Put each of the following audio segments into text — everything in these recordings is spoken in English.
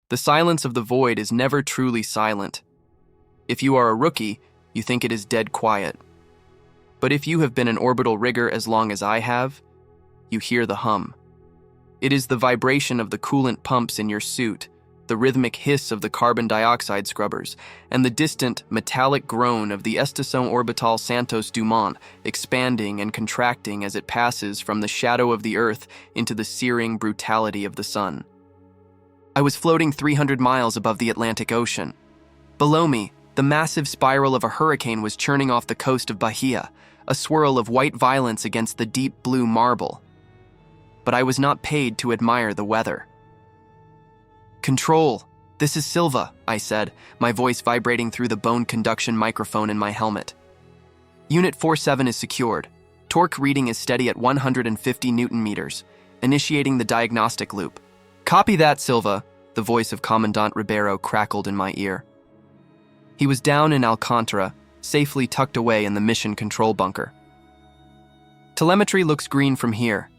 The silence of the void is never truly silent. If you are a rookie, you think it is dead quiet. But if you have been an orbital rigger as long as I have, you hear the hum. It is the vibration of the coolant pumps in your suit, the rhythmic hiss of the carbon dioxide scrubbers, and the distant, metallic groan of the Estação Orbital Santos Dumont expanding and contracting as it passes from the shadow of the Earth into the searing brutality of the sun. I was floating 300 miles above the Atlantic Ocean. Below me, the massive spiral of a hurricane was churning off the coast of Bahia, a swirl of white violence against the deep blue marble. But I was not paid to admire the weather. "Control, this is Silva," I said, my voice vibrating through the bone-conduction microphone in my helmet. "Unit 47 is secured. Torque reading is steady at 150 Newton meters, initiating the diagnostic loop." "Copy that, Silva," the voice of Commandant Ribeiro crackled in my ear. He was down in Alcantara, safely tucked away in the mission control bunker. "Telemetry looks green from here.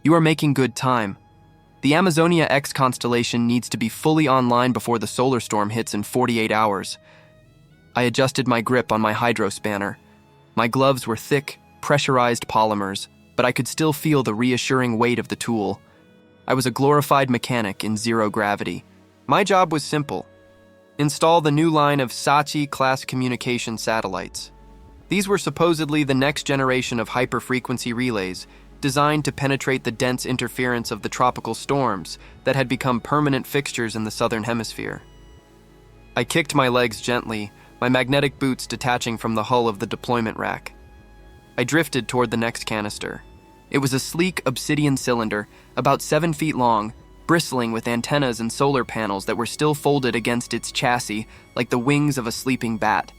You are making good time. The Amazonia X constellation needs to be fully online before the solar storm hits in 48 hours. I adjusted my grip on my hydrospanner. My gloves were thick, pressurized polymers, but I could still feel the reassuring weight of the tool. I was a glorified mechanic in zero gravity. My job was simple: install the new line of Sachi-class communication satellites. These were supposedly the next generation of hyperfrequency relays, designed to penetrate the dense interference of the tropical storms that had become permanent fixtures in the southern hemisphere. I kicked my legs gently, my magnetic boots detaching from the hull of the deployment rack. I drifted toward the next canister. It was a sleek obsidian cylinder, about 7 feet long, bristling with antennas and solar panels that were still folded against its chassis like the wings of a sleeping bat.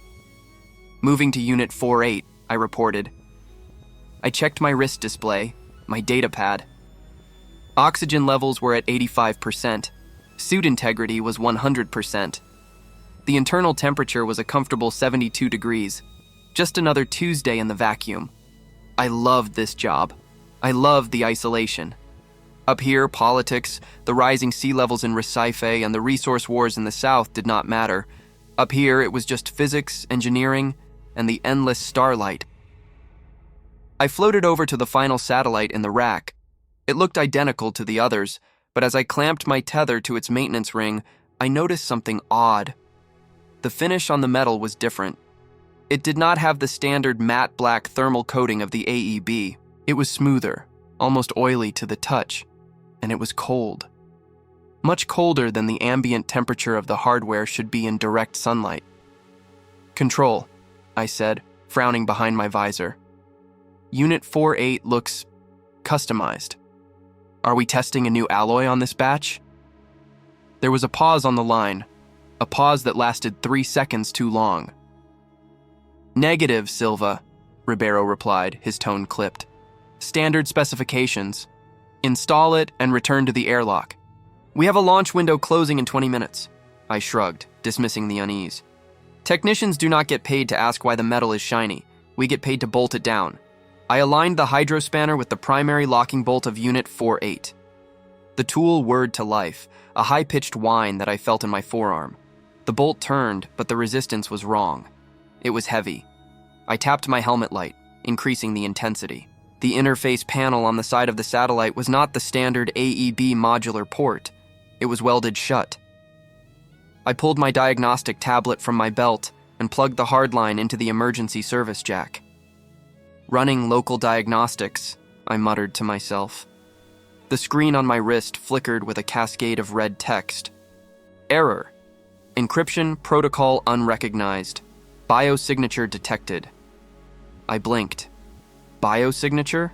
"Moving to Unit 48, I reported. I checked my wrist display, my data pad. Oxygen levels were at 85%. Suit integrity was 100%. The internal temperature was a comfortable 72 degrees. Just another Tuesday in the vacuum. I loved this job. I loved the isolation. Up here, politics, the rising sea levels in Recife, and the resource wars in the south did not matter. Up here, it was just physics, engineering, and the endless starlight. I floated over to the final satellite in the rack. It looked identical to the others, but as I clamped my tether to its maintenance ring, I noticed something odd. The finish on the metal was different. It did not have the standard matte black thermal coating of the AEB. It was smoother, almost oily to the touch, and it was cold. Much colder than the ambient temperature of the hardware should be in direct sunlight. "Control," I said, frowning behind my visor. "Unit 48 looks customized. Are we testing a new alloy on this batch?" There was a pause on the line, a pause that lasted 3 seconds too long. "Negative, Silva," Ribeiro replied, his tone clipped. "Standard specifications. Install it and return to the airlock. We have a launch window closing in 20 minutes. I shrugged, dismissing the unease. "Technicians do not get paid to ask why the metal is shiny. We get paid to bolt it down." I aligned the hydrospanner with the primary locking bolt of Unit 48. The tool whirred to life, a high-pitched whine that I felt in my forearm. The bolt turned, but the resistance was wrong. It was heavy. I tapped my helmet light, increasing the intensity. The interface panel on the side of the satellite was not the standard AEB modular port. It was welded shut. I pulled my diagnostic tablet from my belt and plugged the hardline into the emergency service jack. "Running local diagnostics," I muttered to myself. The screen on my wrist flickered with a cascade of red text. "Error. Encryption protocol unrecognized. Biosignature detected." I blinked. Biosignature?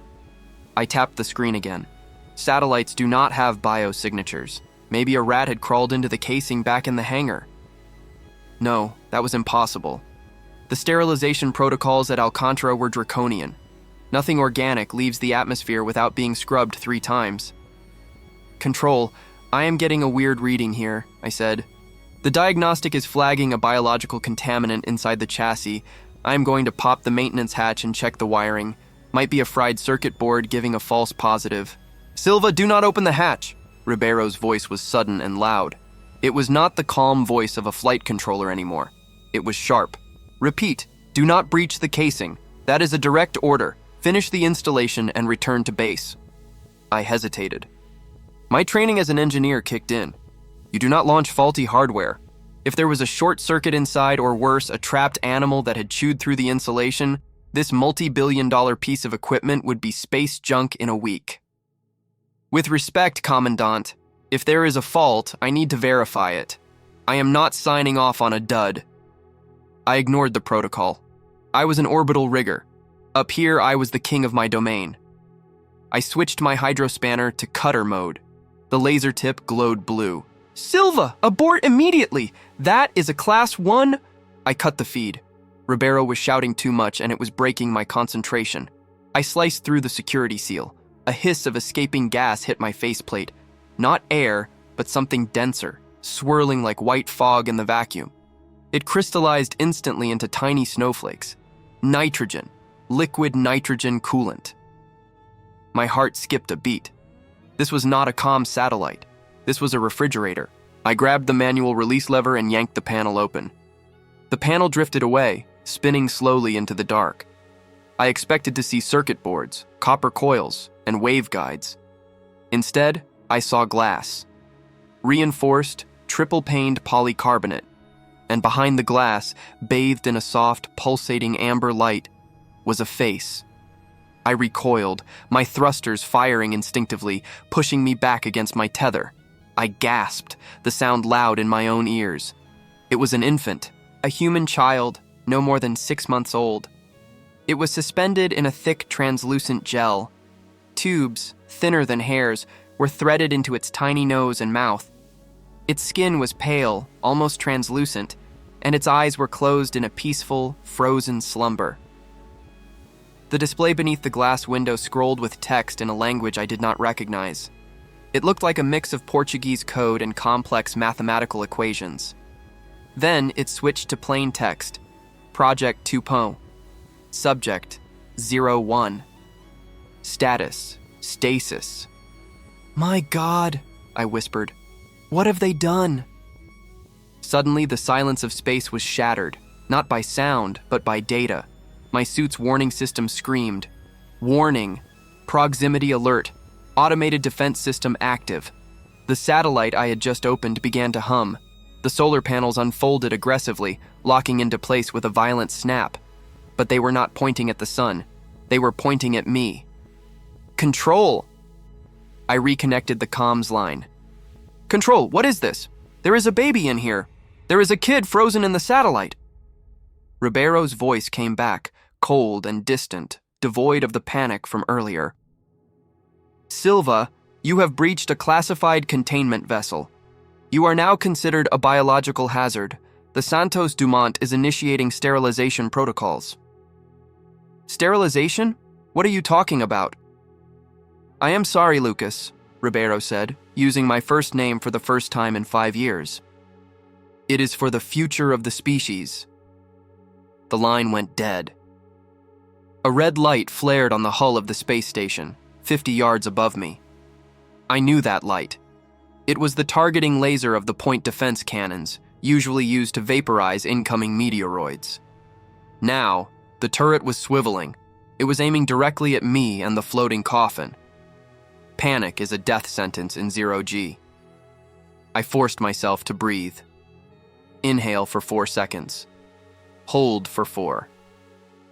I tapped the screen again. Satellites do not have biosignatures. Maybe a rat had crawled into the casing back in the hangar. No, that was impossible. The sterilization protocols at Alcantara were draconian. Nothing organic leaves the atmosphere without being scrubbed 3 times. "Control, I am getting a weird reading here," I said. "The diagnostic is flagging a biological contaminant inside the chassis. I am going to pop the maintenance hatch and check the wiring. Might be a fried circuit board giving a false positive." "Silva, do not open the hatch!" Ribeiro's voice was sudden and loud. It was not the calm voice of a flight controller anymore. It was sharp. "Repeat, do not breach the casing. That is a direct order. Finish the installation and return to base." I hesitated. My training as an engineer kicked in. You do not launch faulty hardware. If there was a short circuit inside, or worse, a trapped animal that had chewed through the insulation, this multi-billion-dollar piece of equipment would be space junk in a week. "With respect, Commandant, if there is a fault, I need to verify it. I am not signing off on a dud." I ignored the protocol. I was an orbital rigger. Up here, I was the king of my domain. I switched my hydrospanner to cutter mode. The laser tip glowed blue. "Silva, abort immediately! That is a Class 1... I cut the feed. Ribeiro was shouting too much and it was breaking my concentration. I sliced through the security seal. A hiss of escaping gas hit my faceplate. Not air, but something denser, swirling like white fog in the vacuum. It crystallized instantly into tiny snowflakes. Nitrogen. Liquid nitrogen coolant. My heart skipped a beat. This was not a comm satellite. This was a refrigerator. I grabbed the manual release lever and yanked the panel open. The panel drifted away, spinning slowly into the dark. I expected to see circuit boards, copper coils, and waveguides. Instead, I saw glass. Reinforced, triple-paned polycarbonate. And behind the glass, bathed in a soft, pulsating amber light, was a face. I recoiled, my thrusters firing instinctively, pushing me back against my tether. I gasped, the sound loud in my own ears. It was an infant, a human child, no more than 6 months old. It was suspended in a thick, translucent gel. Tubes, thinner than hairs, were threaded into its tiny nose and mouth. Its skin was pale, almost translucent, and its eyes were closed in a peaceful, frozen slumber. The display beneath the glass window scrolled with text in a language I did not recognize. It looked like a mix of Portuguese code and complex mathematical equations. Then it switched to plain text. Project 2.0. Subject 01. Status stasis. "My God," I whispered. "What have they done?" Suddenly, the silence of space was shattered, not by sound, but by data. My suit's warning system screamed. "Warning! Proximity alert! Automated defense system active." The satellite I had just opened began to hum. The solar panels unfolded aggressively, locking into place with a violent snap. But they were not pointing at the sun. They were pointing at me. "Control!" I reconnected the comms line. "Control, what is this? There is a baby in here. There is a kid frozen in the satellite." Ribeiro's voice came back, cold and distant, devoid of the panic from earlier. "Silva, you have breached a classified containment vessel. You are now considered a biological hazard. The Santos Dumont is initiating sterilization protocols." "Sterilization? What are you talking about?" "I am sorry, Lucas," Ribeiro said, using my first name for the first time in 5 years. "It is for the future of the species." The line went dead. A red light flared on the hull of the space station, 50 yards above me. I knew that light. It was the targeting laser of the point defense cannons, usually used to vaporize incoming meteoroids. Now, the turret was swiveling. It was aiming directly at me and the floating coffin. Panic is a death sentence in 0G. I forced myself to breathe. Inhale for 4 seconds. Hold for 4.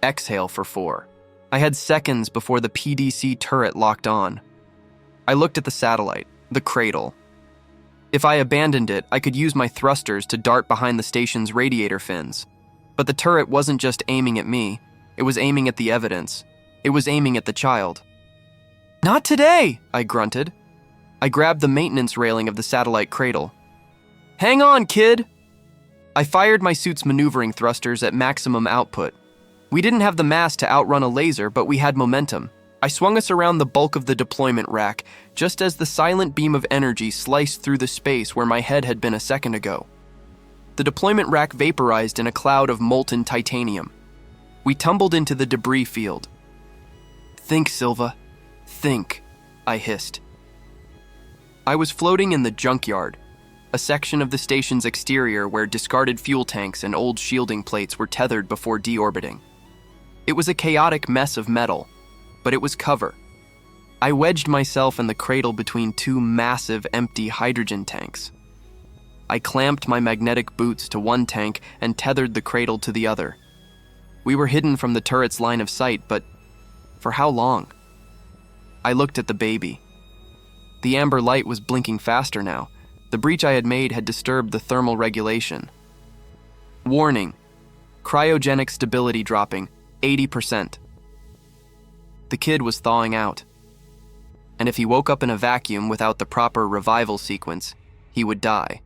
Exhale for 4. I had seconds before the PDC turret locked on. I looked at the satellite, the cradle. If I abandoned it, I could use my thrusters to dart behind the station's radiator fins. But the turret wasn't just aiming at me. It was aiming at the evidence. It was aiming at the child. "Not today!" I grunted. I grabbed the maintenance railing of the satellite cradle. "Hang on, kid!" I fired my suit's maneuvering thrusters at maximum output. We didn't have the mass to outrun a laser, but we had momentum. I swung us around the bulk of the deployment rack, just as the silent beam of energy sliced through the space where my head had been a second ago. The deployment rack vaporized in a cloud of molten titanium. We tumbled into the debris field. "Think, Silva. Think," I hissed. I was floating in the junkyard. a section of the station's exterior where discarded fuel tanks and old shielding plates were tethered before deorbiting. It was a chaotic mess of metal, but it was cover. I wedged myself in the cradle between two massive empty hydrogen tanks. I clamped my magnetic boots to one tank and tethered the cradle to the other. We were hidden from the turret's line of sight, but for how long? I looked at the baby. The amber light was blinking faster now. The breach I had made had disturbed the thermal regulation. Warning: cryogenic stability dropping 80%. The kid was thawing out. And if he woke up in a vacuum without the proper revival sequence, he would die.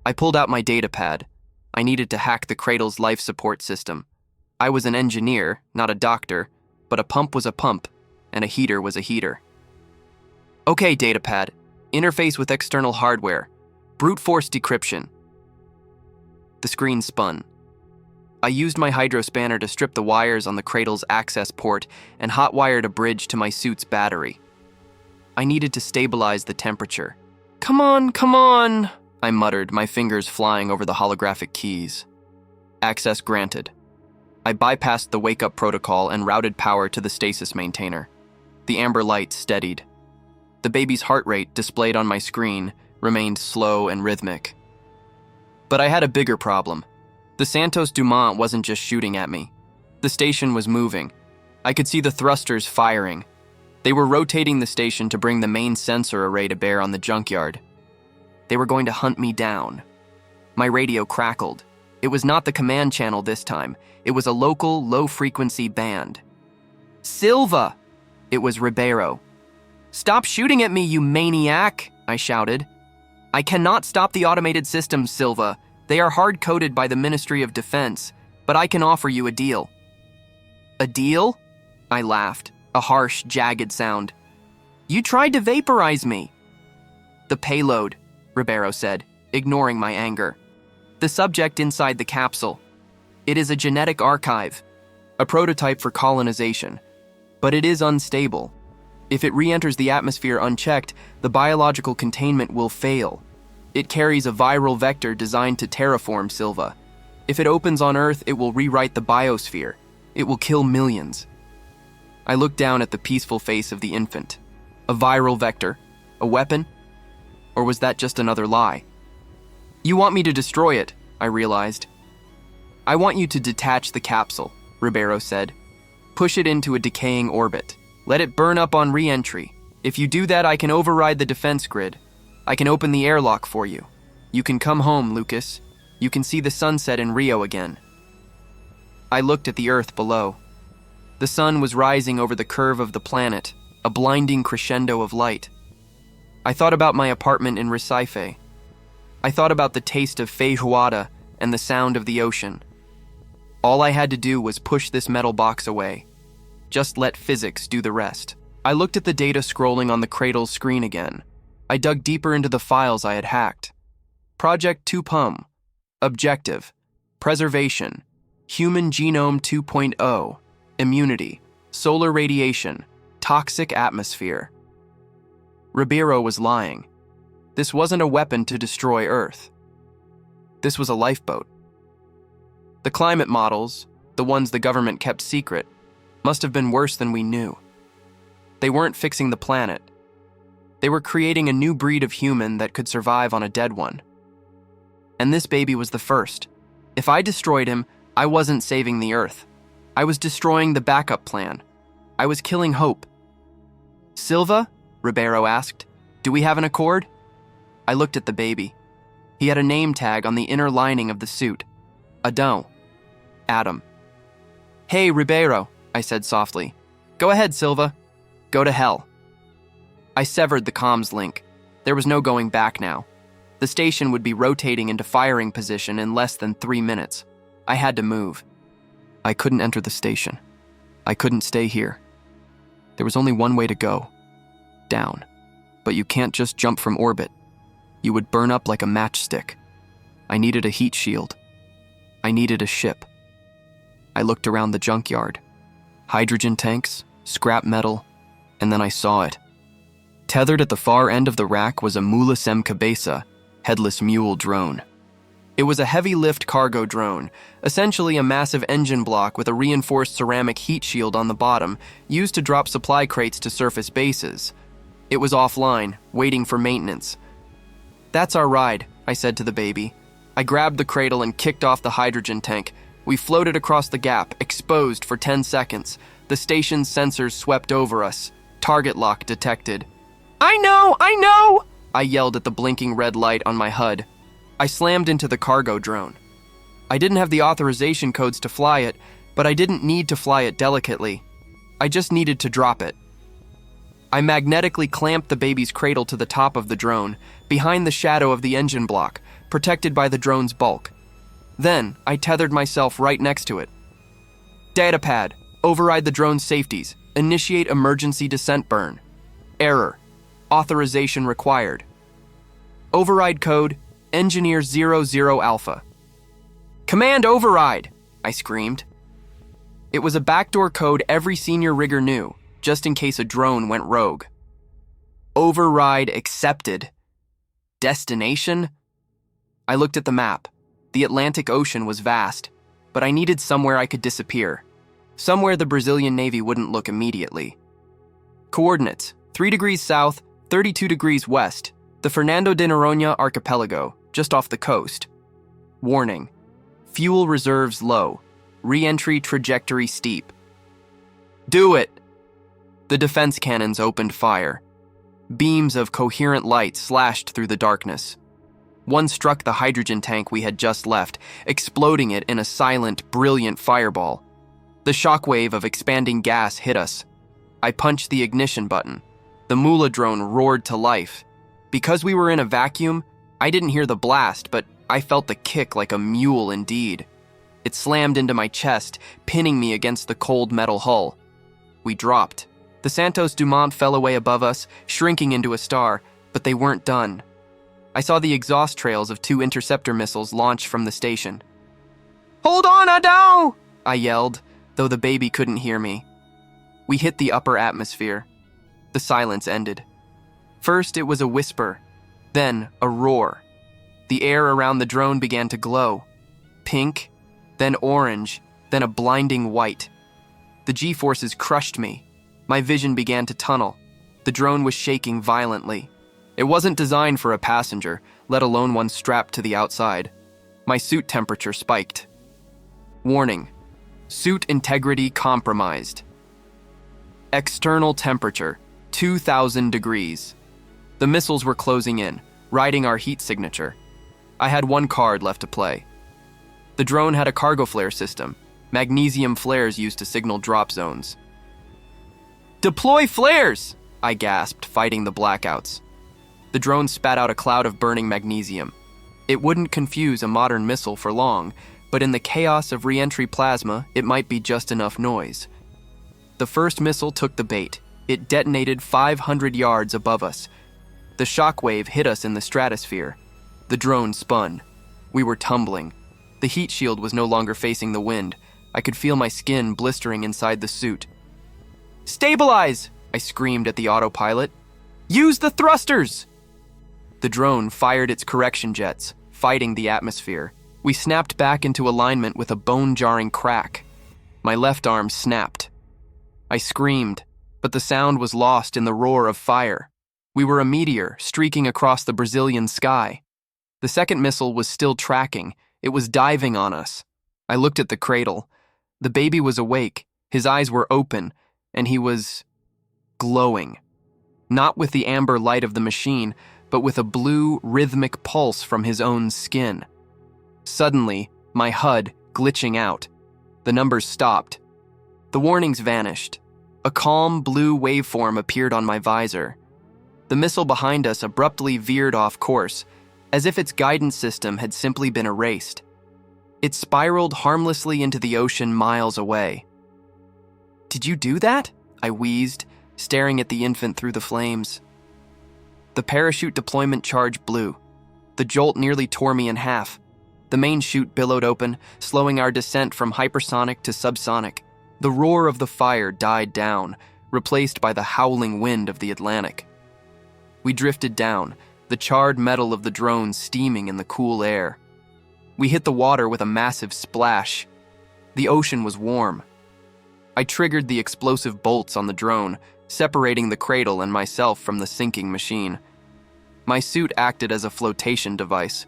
I pulled out my data pad. I needed to hack the cradle's life support system. I was an engineer, not a doctor, but a pump was a pump, and a heater was a heater. Okay, datapad. Interface with external hardware. Brute force decryption. The screen spun. I used my hydro spanner to strip the wires on the cradle's access port and hotwired a bridge to my suit's battery. I needed to stabilize the temperature. Come on, I muttered, my fingers flying over the holographic keys. Access granted. I bypassed the wake-up protocol and routed power to the stasis maintainer. The amber light steadied. The baby's heart rate, displayed on my screen, remained slow and rhythmic. But I had a bigger problem. The Santos Dumont wasn't just shooting at me. The station was moving. I could see the thrusters firing. They were rotating the station to bring the main sensor array to bear on the junkyard. They were going to hunt me down. My radio crackled. It was not the command channel this time. It was a local, low-frequency band. Silva! It was Ribeiro. Stop shooting at me, you maniac! I shouted. I cannot stop the automated systems, Silva. They are hard-coded by the Ministry of Defense, but I can offer you a deal. A deal? I laughed, a harsh, jagged sound. You tried to vaporize me. The payload, Ribeiro said, ignoring my anger. The subject inside the capsule. It is a genetic archive, a prototype for colonization, but it is unstable. If it re-enters the atmosphere unchecked, the biological containment will fail. It carries a viral vector designed to terraform Silva. If it opens on Earth, it will rewrite the biosphere. It will kill millions. I looked down at the peaceful face of the infant. A viral vector? A weapon? Or was that just another lie? You want me to destroy it, I realized. I want you to detach the capsule, Ribeiro said. Push it into a decaying orbit. Let it burn up on re-entry. If you do that, I can override the defense grid. I can open the airlock for you. You can come home, Lucas. You can see the sunset in Rio again. I looked at the Earth below. The sun was rising over the curve of the planet, a blinding crescendo of light. I thought about my apartment in Recife. I thought about the taste of feijoada and the sound of the ocean. All I had to do was push this metal box away. Just let physics do the rest. I looked at the data scrolling on the cradle's screen again. I dug deeper into the files I had hacked. Project 2PUM. Objective. Preservation. Human Genome 2.0. Immunity. Solar radiation. Toxic atmosphere. Ribeiro was lying. This wasn't a weapon to destroy Earth. This was a lifeboat. The climate models, the ones the government kept secret, must have been worse than we knew. They weren't fixing the planet. They were creating a new breed of human that could survive on a dead one. And this baby was the first. If I destroyed him, I wasn't saving the Earth. I was destroying the backup plan. I was killing hope. Silva? Ribeiro asked. Do we have an accord? I looked at the baby. He had a name tag on the inner lining of the suit. Adão. Adam. Hey, Ribeiro, I said softly. Go ahead, Silva. Go to hell. I severed the comms link. There was no going back now. The station would be rotating into firing position in less than 3 minutes. I had to move. I couldn't enter the station. I couldn't stay here. There was only one way to go. Down. But you can't just jump from orbit. You would burn up like a matchstick. I needed a heat shield. I needed a ship. I looked around the junkyard. Hydrogen tanks, scrap metal, and then I saw it. Tethered at the far end of the rack was a Mula Sem Cabeza, headless mule drone. It was a heavy-lift cargo drone, essentially a massive engine block with a reinforced ceramic heat shield on the bottom, used to drop supply crates to surface bases. It was offline, waiting for maintenance. "That's our ride," I said to the baby. I grabbed the cradle and kicked off the hydrogen tank. We floated across the gap, exposed for 10 seconds. The station's sensors swept over us. Target lock detected. I know! I yelled at the blinking red light on my HUD. I slammed into the cargo drone. I didn't have the authorization codes to fly it, but I didn't need to fly it delicately. I just needed to drop it. I magnetically clamped the baby's cradle to the top of the drone, behind the shadow of the engine block, protected by the drone's bulk. Then, I tethered myself right next to it. Datapad, override the drone's safeties. Initiate emergency descent burn. Error. Authorization required. Override code, Engineer 00 Alpha. Command override, I screamed. It was a backdoor code every senior rigger knew, just in case a drone went rogue. Override accepted. Destination? I looked at the map. The Atlantic Ocean was vast, but I needed somewhere I could disappear. Somewhere the Brazilian Navy wouldn't look immediately. Coordinates: 3 degrees south, 32 degrees west, the Fernando de Noronha archipelago, just off the coast. Warning: fuel reserves low, re-entry trajectory steep. Do it! The defense cannons opened fire. Beams of coherent light slashed through the darkness. One struck the hydrogen tank we had just left, exploding it in a silent, brilliant fireball. The shockwave of expanding gas hit us. I punched the ignition button. The Mula drone roared to life. Because we were in a vacuum, I didn't hear the blast, but I felt the kick like a mule indeed. It slammed into my chest, pinning me against the cold metal hull. We dropped. The Santos Dumont fell away above us, shrinking into a star, but they weren't done. I saw the exhaust trails of 2 interceptor missiles launch from the station. Hold on, Adao! I yelled, though the baby couldn't hear me. We hit the upper atmosphere. The silence ended. First, it was a whisper, then a roar. The air around the drone began to glow. Pink, then orange, then a blinding white. The G-forces crushed me. My vision began to tunnel. The drone was shaking violently. It wasn't designed for a passenger, let alone one strapped to the outside. My suit temperature spiked. Warning: suit integrity compromised. External temperature, 2,000 degrees. The missiles were closing in, riding our heat signature. I had one card left to play. The drone had a cargo flare system, magnesium flares used to signal drop zones. Deploy flares! I gasped, fighting the blackouts. The drone spat out a cloud of burning magnesium. It wouldn't confuse a modern missile for long, but in the chaos of re-entry plasma, it might be just enough noise. The first missile took the bait. It detonated 500 yards above us. The shockwave hit us in the stratosphere. The drone spun. We were tumbling. The heat shield was no longer facing the wind. I could feel my skin blistering inside the suit. Stabilize! I screamed at the autopilot. Use the thrusters! The drone fired its correction jets, fighting the atmosphere. We snapped back into alignment with a bone-jarring crack. My left arm snapped. I screamed, but the sound was lost in the roar of fire. We were a meteor streaking across the Brazilian sky. The second missile was still tracking. It was diving on us. I looked at the cradle. The baby was awake. His eyes were open, and he was glowing. Not with the amber light of the machine, but with a blue, rhythmic pulse from his own skin. Suddenly, my HUD glitching out. The numbers stopped. The warnings vanished. A calm blue waveform appeared on my visor. The missile behind us abruptly veered off course, as if its guidance system had simply been erased. It spiraled harmlessly into the ocean miles away. Did you do that? I wheezed, staring at the infant through the flames. The parachute deployment charge blew. The jolt nearly tore me in half. The main chute billowed open, slowing our descent from hypersonic to subsonic. The roar of the fire died down, replaced by the howling wind of the Atlantic. We drifted down, the charred metal of the drone steaming in the cool air. We hit the water with a massive splash. The ocean was warm. I triggered the explosive bolts on the drone, separating the cradle and myself from the sinking machine. My suit acted as a flotation device.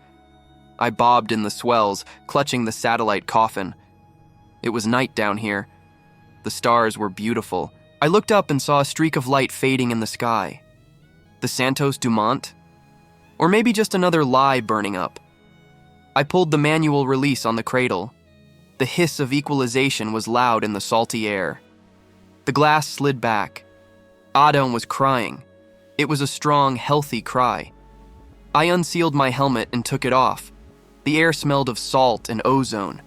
I bobbed in the swells, clutching the satellite coffin. It was night down here. The stars were beautiful. I looked up and saw a streak of light fading in the sky. The Santos Dumont? Or maybe just another lie burning up. I pulled the manual release on the cradle. The hiss of equalization was loud in the salty air. The glass slid back. Adon was crying. It was a strong, healthy cry. I unsealed my helmet and took it off. The air smelled of salt and ozone.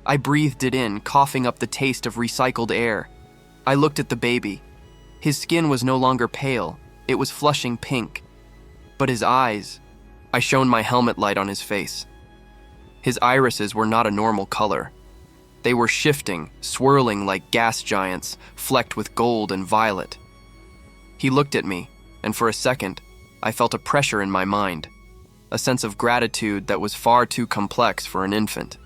I breathed it in, coughing up the taste of recycled air. I looked at the baby. His skin was no longer pale. It was flushing pink. But his eyes... I shone my helmet light on his face. His irises were not a normal color. They were shifting, swirling like gas giants, flecked with gold and violet. He looked at me, and for a second, I felt a pressure in my mind, a sense of gratitude that was far too complex for an infant.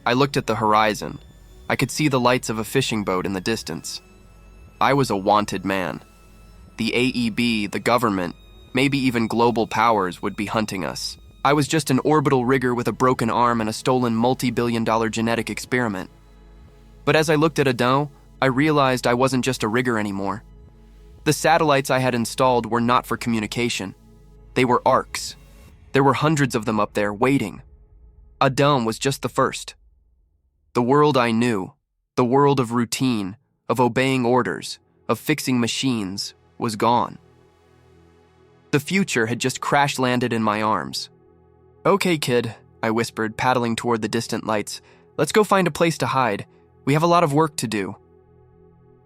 I looked at the horizon. I could see the lights of a fishing boat in the distance. I was a wanted man. The AEB, the government, maybe even global powers would be hunting us. I was just an orbital rigger with a broken arm and a stolen multi-billion-dollar genetic experiment. But as I looked at Adon, I realized I wasn't just a rigger anymore. The satellites I had installed were not for communication. They were arcs. There were hundreds of them up there, waiting. Adon was just the first. The world I knew, the world of routine, of obeying orders, of fixing machines, was gone. The future had just crash-landed in my arms. "Okay, kid," I whispered, paddling toward the distant lights. "Let's go find a place to hide. We have a lot of work to do."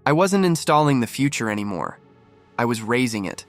I wasn't installing the future anymore. I was raising it.